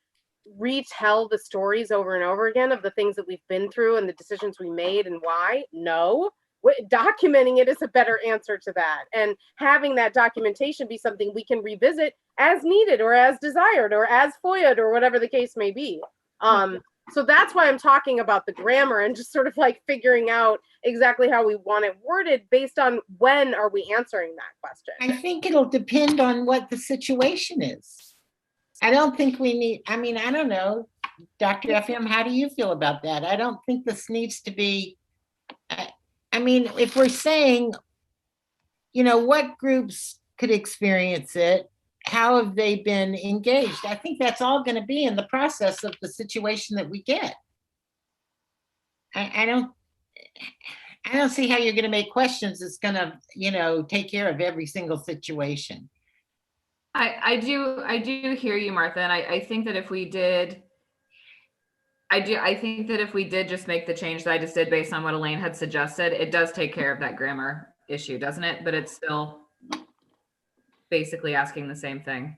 retell the stories over and over again of the things that we've been through and the decisions we made and why? No. Documenting it is a better answer to that. And having that documentation be something we can revisit as needed or as desired or as FOIA'd or whatever the case may be. So that's why I'm talking about the grammar and just sort of like figuring out exactly how we want it worded based on when are we answering that question. I think it'll depend on what the situation is. I don't think we need, I mean, I don't know, Dr. FM, how do you feel about that? I don't think this needs to be, I mean, if we're saying, you know, what groups could experience it, how have they been engaged? I think that's all going to be in the process of the situation that we get. I don't see how you're going to make questions that's going to, you know, take care of every single situation. I do hear you, Martha, and I think that if we did, I think that if we did just make the change that I just did based on what Elaine had suggested, it does take care of that grammar issue, doesn't it? But it's still basically asking the same thing.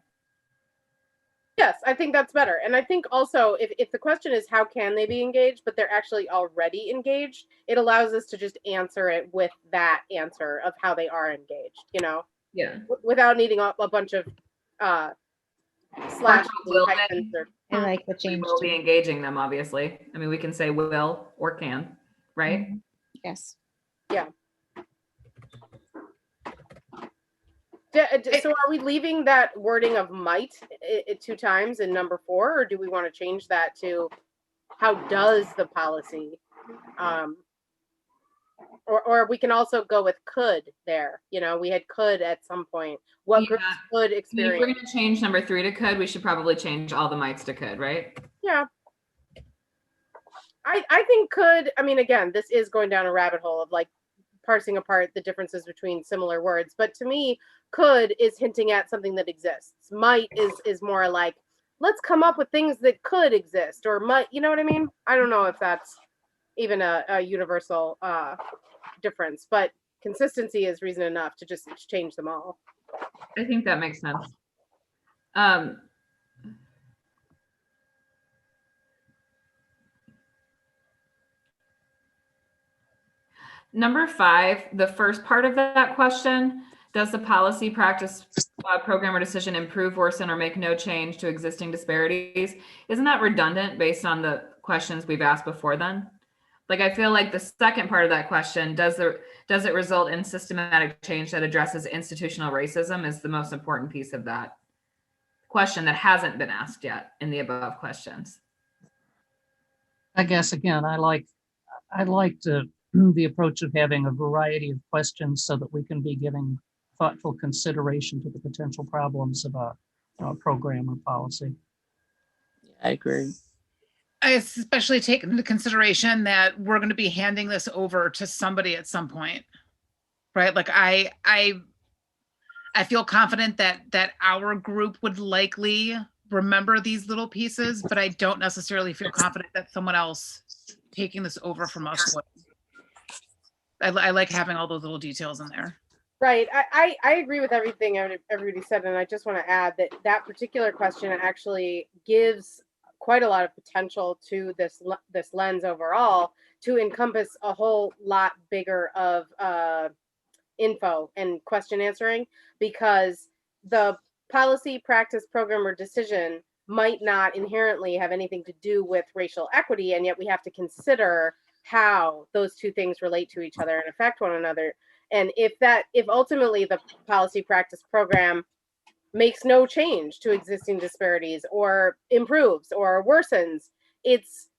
Yes, I think that's better. And I think also if the question is how can they be engaged, but they're actually already engaged, it allows us to just answer it with that answer of how they are engaged, you know? Yeah. Without needing a bunch of slash hyphens or I like the We change. will be engaging them, obviously. I mean, we can say will or can, right? Yes. Yeah. So are we leaving that wording of might two times in number 4, or do we want to change that to how does the policy? Or we can also go with could there. You know, we had could at some point. What groups could experience? If we're going to change number 3 to could, we should probably change all the mights to could, right? Yeah. I think could, I mean, again, this is going down a rabbit hole of like parsing apart the differences between similar words. But to me, could is hinting at something that exists. Might is more like, let's come up with things that could exist, or might, you know what I mean? I don't know if that's even a universal difference, but consistency is reason enough to just change them all. I think that makes sense. Number 5, the first part of that question, does the policy, practice, program, or decision improve, worsen, or make no change to existing disparities? Isn't that redundant based on the questions we've asked before then? Like, I feel like the second part of that question, does it result in systematic change that addresses institutional racism, is the most important piece of that question that hasn't been asked yet in the above questions. I guess, again, I like the approach of having a variety of questions so that we can be giving thoughtful consideration to the potential problems of a program or policy. I agree. I especially take into consideration that we're going to be handing this over to somebody at some point, right? Like I feel confident that our group would likely remember these little pieces, but I don't necessarily feel confident that someone else taking this over from us would. I like having all those little details in there. Right. I agree with everything everybody said, and I just want to add that particular question actually gives quite a lot of potential to this lens overall to encompass a whole lot bigger of info and question answering, because the policy, practice, program, or decision might not inherently have anything to do with racial equity, and yet we have to consider how those two things relate to each other and affect one another. And if ultimately the policy, practice, program makes no change to existing disparities or improves or worsens, it's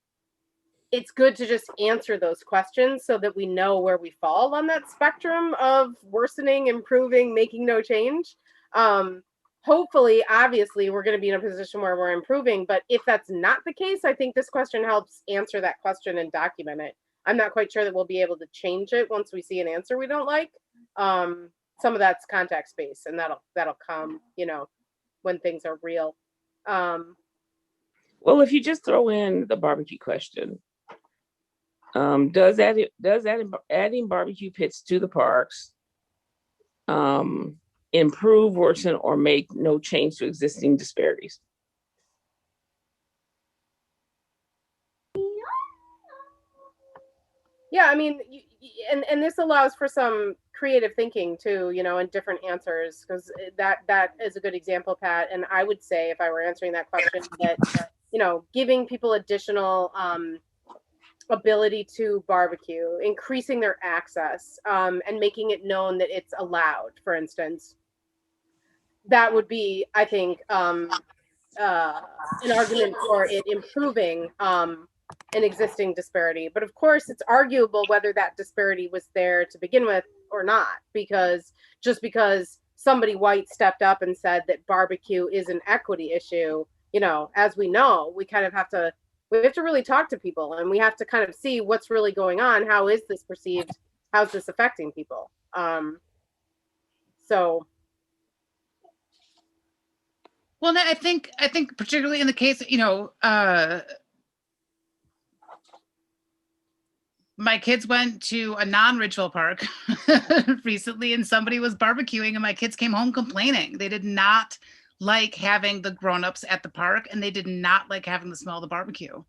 good to just answer those questions so that we know where we fall on that spectrum of worsening, improving, making no change. Hopefully, obviously, we're going to be in a position where we're improving, but if that's not the case, I think this question helps answer that question and document it. I'm not quite sure that we'll be able to change it once we see an answer we don't like. Some of that's context based, and that'll come, when things are real. Well, if you just throw in the barbecue question, does adding barbecue pits to the parks improve, worsen, or make no change to existing disparities? Yeah, I mean, and this allows for some creative thinking too, and different answers, because that is a good example, Pat. And I would say, if I were answering that question, that giving people additional ability to barbecue, increasing their access, and making it known that it's allowed, for instance, that would be, I think, an argument for it improving an existing disparity. But of course, it's arguable whether that disparity was there to begin with or not, because just because somebody white stepped up and said that barbecue is an equity issue, as we know, we have to really talk to people, and we have to kind of see what's really going on. How is this perceived? How's this affecting people? So. Well, I think particularly in the case, my kids went to a non-Ridgeville park recently, and somebody was barbecuing, and my kids came home complaining. They did not like having the grown-ups at the park, and they did not like having the smell of the barbecue.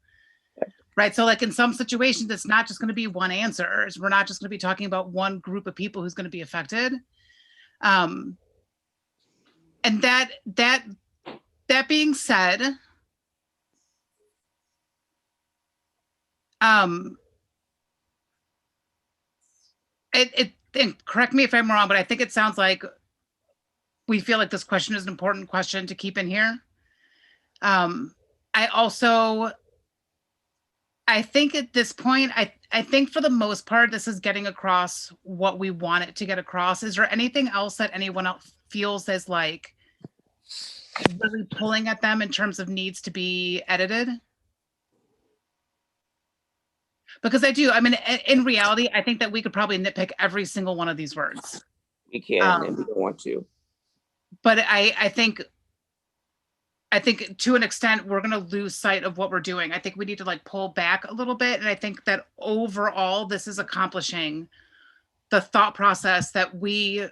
Right. So like in some situations, it's not just going to be one answer. We're not just going to be talking about one group of people who's going to be affected. And that being said, and correct me if I'm wrong, but I think it sounds like we feel like this question is an important question to keep in here. I think at this point, I think for the most part, this is getting across what we want it to get across. Is there anything else that anyone else feels is like really pulling at them in terms of needs to be edited? Because I do, I mean, in reality, I think that we could probably nitpick every single one of these words. We can, and we don't want to. But I think to an extent, we're going to lose sight of what we're doing. I think we need to like pull back a little bit. And I think that overall, this is accomplishing the thought process that we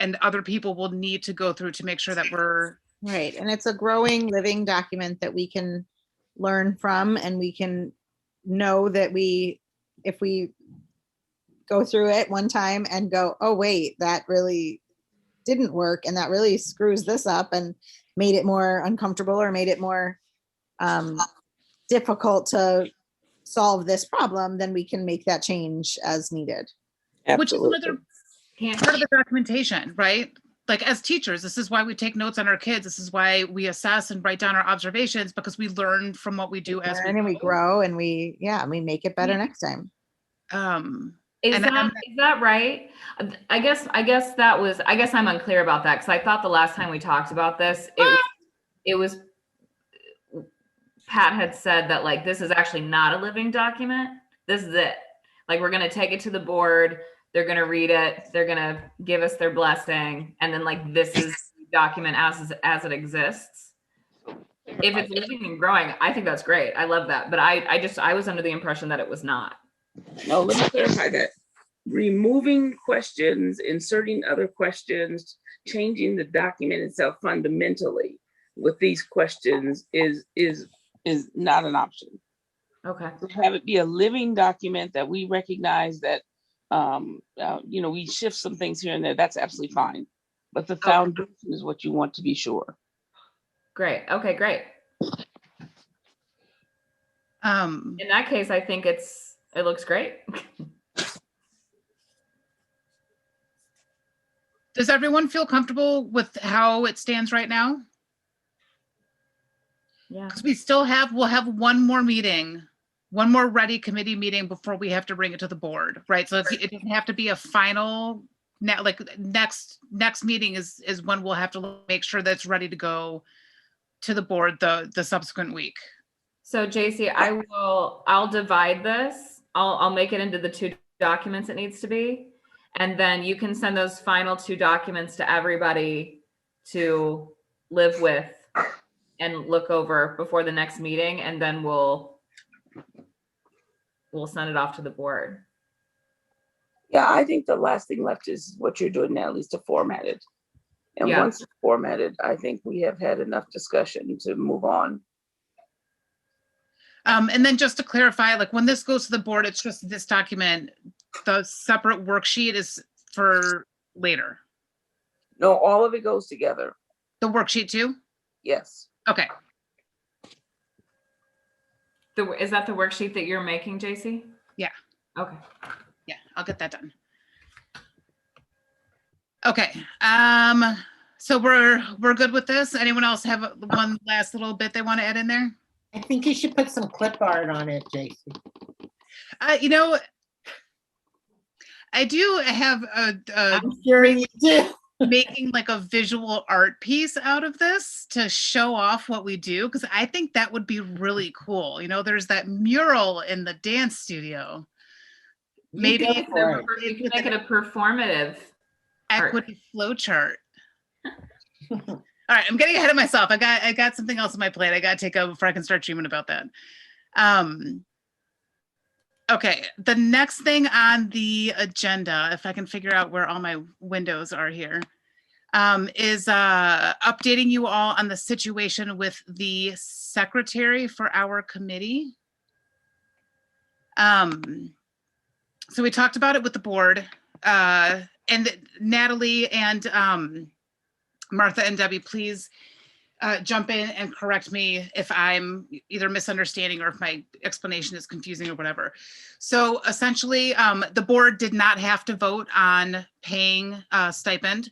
and other people will need to go through to make sure that we're Right. And it's a growing, living document that we can learn from, and we can know that if we go through it one time and go, oh, wait, that really didn't work, and that really screws this up and made it more uncomfortable or made it more difficult to solve this problem, then we can make that change as needed. which is Absolutely. another part of the documentation, right? Like as teachers, this is why we take notes on our kids. This is why we assess and write down our observations, because we learn from what we do as And then we grow, and we make it better next time. Is that right? I guess I'm unclear about that, because I thought the last time we talked about this, it was Pat had said that like this is actually not a living document. This is it. Like we're gonna take it to the board, they're gonna read it, they're gonna give us their blessing, and then like this is the document as it exists. If it's living and growing, I think that's great. I love that. But I was under the impression that it was not. No, let me clarify that. Removing questions, inserting other questions, changing the document itself fundamentally with these questions is not an option. Okay. To have it be a living document that we recognize that we shift some things here and there, that's absolutely fine. But the foundation is what you want to be sure. Great. Okay, great. In that case, I think it looks great. Does everyone feel comfortable with how it stands right now? Yeah. Because we'll have one more meeting, one more REDI committee meeting before we have to bring it to the board, right? So it doesn't have to be a final, next meeting is when we'll have to make sure that it's ready to go to the board the subsequent week. So JC, I'll divide this. I'll make it into the 2 documents it needs to be. And then you can send those final 2 documents to everybody to live with and look over before the next meeting. And then we'll send it off to the board. Yeah, I think the last thing left is what you're doing now, at least to format it. And once it's formatted, I think we have had enough discussion to move on. And then just to clarify, like when this goes to the board, it's just this document. The separate worksheet is for later. No, all of it goes together. The worksheet too? Yes. Okay. Is that the worksheet that you're making, JC? Yeah. Okay. Yeah, I'll get that done. Okay. So we're good with this. Anyone else have one last little bit they want to add in there? I think you should put some clip art on it, Jason. I do have I'm sure you do. making like a visual art piece out of this to show off what we do, because I think that would be really cool. There's that mural in the dance studio. Maybe you can make it a performative equity flow chart. All right, I'm getting ahead of myself. I got something else on my plate. I got to take over before I can start dreaming about that. Okay, the next thing on the agenda, if I can figure out where all my windows are here, is updating you all on the situation with the secretary for our committee. So we talked about it with the board, and Natalie and Martha and Debbie, please jump in and correct me if I'm either misunderstanding or if my explanation is confusing or whatever. So essentially, the board did not have to vote on paying a stipend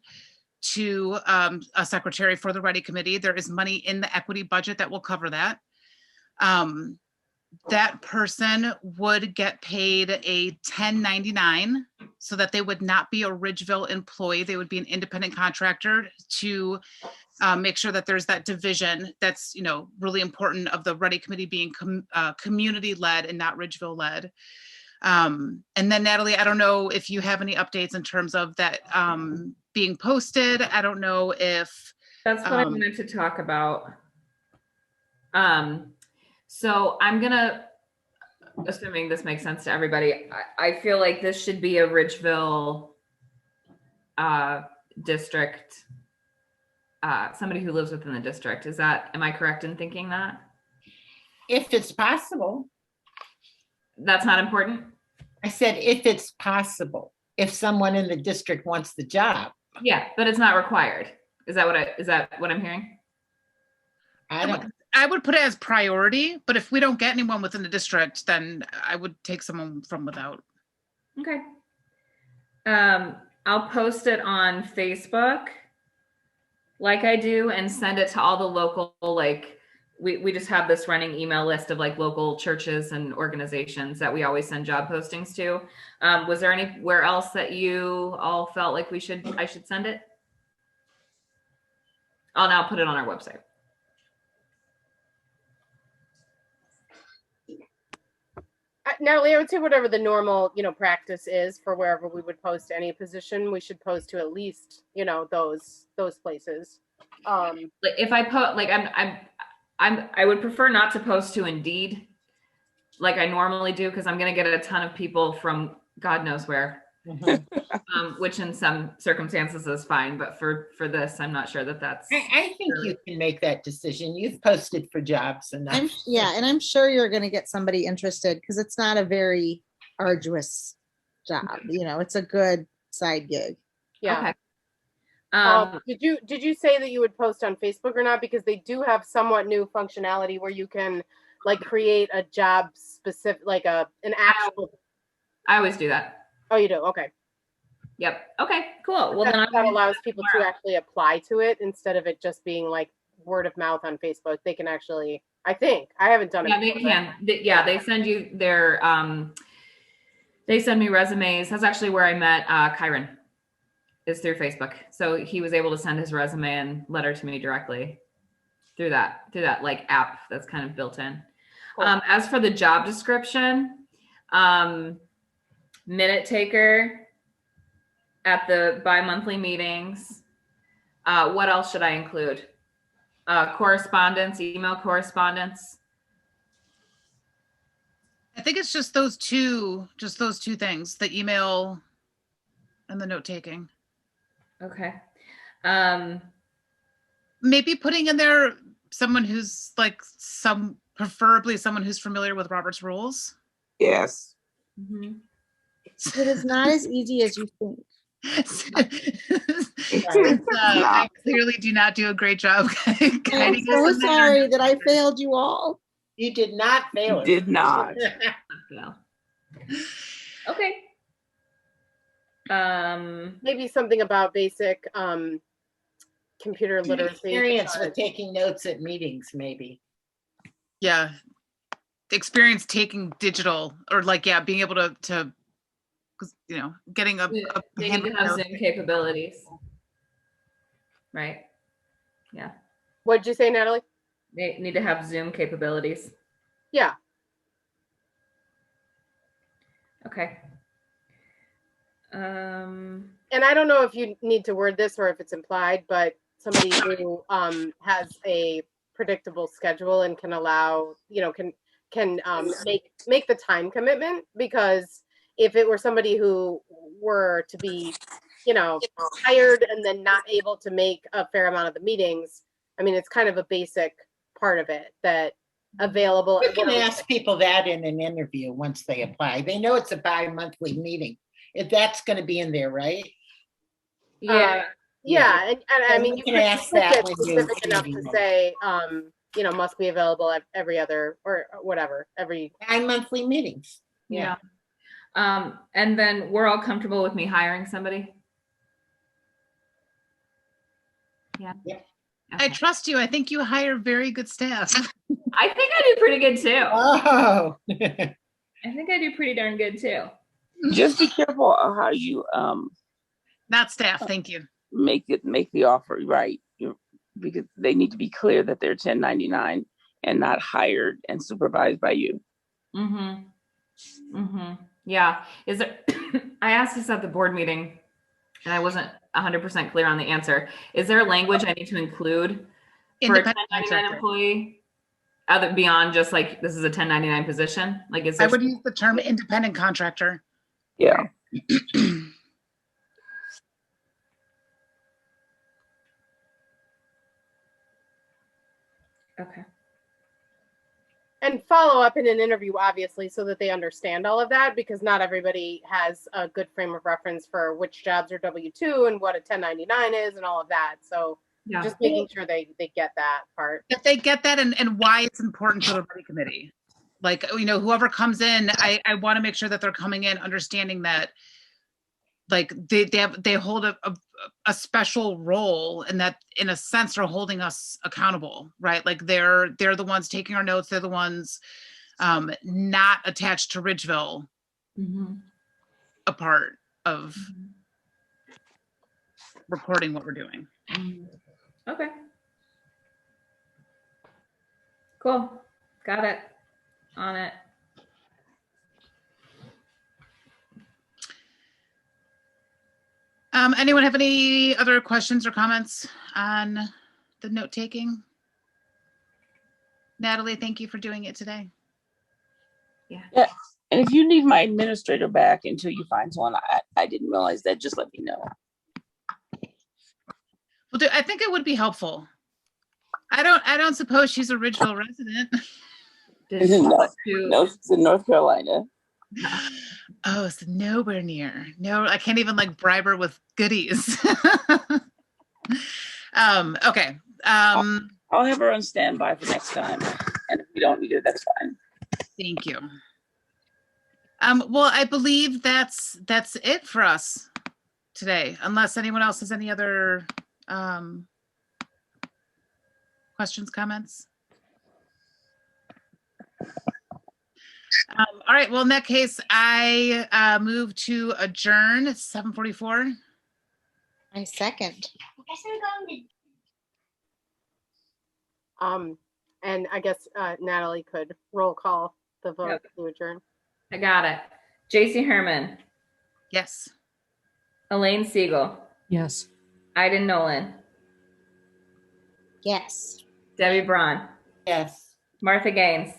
to a secretary for the REDI committee. There is money in the equity budget that will cover that. That person would get paid a 1099 so that they would not be a Ridgeville employee. They would be an independent contractor to make sure that there's that division that's, really important of the REDI committee being community-led and not Ridgeville-led. And then Natalie, I don't know if you have any updates in terms of that being posted. I don't know if. That's what I wanted to talk about. So I'm gonna, assuming this makes sense to everybody, I feel like this should be a Ridgeville district, somebody who lives within the district. Am I correct in thinking that? If it's possible. That's not important? I said, if it's possible, if someone in the district wants the job. Yeah, but it's not required. Is that what I'm hearing? I would put it as priority, but if we don't get anyone within the district, then I would take someone from without. Okay. I'll post it on Facebook like I do and send it to all the local, like we just have this running email list of like local churches and organizations that we always send job postings to. Was there anywhere else that you all felt like I should send it? I'll now put it on our website. Natalie, I would say whatever the normal, practice is for wherever we would post any position, we should post to at least, those places. Like if I put, like I would prefer not to post to Indeed like I normally do, because I'm going to get a ton of people from God knows where, which in some circumstances is fine. But for this, I'm not sure that that's. I think you can make that decision. You've posted for jobs enough. And I'm sure you're going to get somebody interested because it's not a very arduous job. It's a good side gig. Yeah. Okay. Did you say that you would post on Facebook or not? Because they do have somewhat new functionality where you can like create a job specific, like an actual. I always do that. Oh, you do? Okay. Yep. Okay, cool. Well, then that allows people to actually apply to it instead of it just being like word of mouth on Facebook. They can actually, I think, I haven't done it. Yeah, they can. They send you their, they send me resumes. That's actually where I met Kyron, is through Facebook. So he was able to send his resume and letter to me directly through that like app that's kind of built in. Cool. As for the job description, minute taker at the bi-monthly meetings. What else should I include? Correspondence, email correspondence. I think it's just those two things, the email and the note taking. Okay. Maybe putting in there someone who's preferably someone who's familiar with Robert's rules. Yes. Mm-hmm. It is not as easy as you think. I clearly do not do a great job I'm so sorry that I failed you all. You did not fail. You did not. Okay. Maybe something about basic computer literacy. Experience with taking notes at meetings, maybe. Yeah. Experience taking digital or being able to getting they need to have Zoom capabilities. Right. Yeah. What'd you say, Natalie? They need to have Zoom capabilities. Yeah. Okay. And I don't know if you need to word this or if it's implied, but somebody who has a predictable schedule and can allow, can make the time commitment, because if it were somebody who were to be, hired and then not able to make a fair amount of the meetings, I mean, it's kind of a basic part of it that available. You can ask people that in an interview once they apply. They know it's a bi-monthly meeting. If that's going to be in there, right? Yeah. Yeah. And I mean, you can could ask that get specific enough to say, must be available at every other or whatever, every bi-monthly meetings. Yeah. And then we're all comfortable with me hiring somebody. Yeah. Yep. Okay. I trust you. I think you hire very good staff. I think I do pretty good too. Oh. I think I do pretty darn good too. Just be careful of how you Not staff, thank you. make the offer, right? because they need to be clear that they're 1099 and not hired and supervised by you. Mm-hmm. Mm-hmm. Yeah. Is there, I asked this at the board meeting and I wasn't 100% clear on the answer. Is there language I need to include for a Independent 1099 contractor. employee other beyond just like, this is a 1099 position? Like, is I there? would use the term independent contractor. Yeah. Okay. And follow up in an interview, obviously, so that they understand all of that, because not everybody has a good frame of reference for which jobs are W-2 and what a 1099 is and all of that. So Yeah. just making sure they get that part. That they get that and why it's important for the REDI committee. Like, you know, whoever comes in, I want to make sure that they're coming in understanding that like they hold a special role, and that in a sense are holding us accountable, right? Like they're the ones taking our notes, they're the ones not attached to Ridgeville, Mm-hmm. a part of reporting what we're doing. Mm-hmm. Okay. Cool. Got it. On it. Anyone have any other questions or comments on the note taking? Natalie, thank you for doing it today. Yeah. And if you need my administrator back until you find someone, I didn't realize that, just let me know. Well, I think it would be helpful. I don't suppose she's a Ridgeville resident. Did she want No, she's in North Carolina. Oh, it's nowhere near. No, I can't even like bribe her with goodies. Okay. I'll have her on standby for next time. And if we don't need her, that's fine. Thank you. Well, I believe that's it for us today, unless anyone else has any other questions, comments. All right. Well, in that case, I move to adjourn at 7:44. I second. And I guess Natalie could roll call the vote to adjourn. I got it. JC Herman. Yes. Elaine Siegel. Yes. Iden Nolan. Yes. Debbie Braun. Yes. Martha Gaines.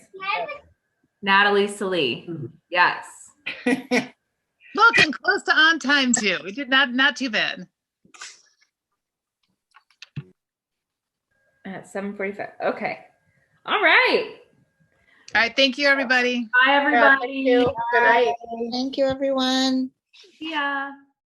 Natalie Salee. Yes. Looking close to on time too. We did not too bad. At 7:45. Okay. All right. All right. Thank you, everybody. Bye, everybody. Yeah, thank you. Good night. Thank you, everyone. Yeah.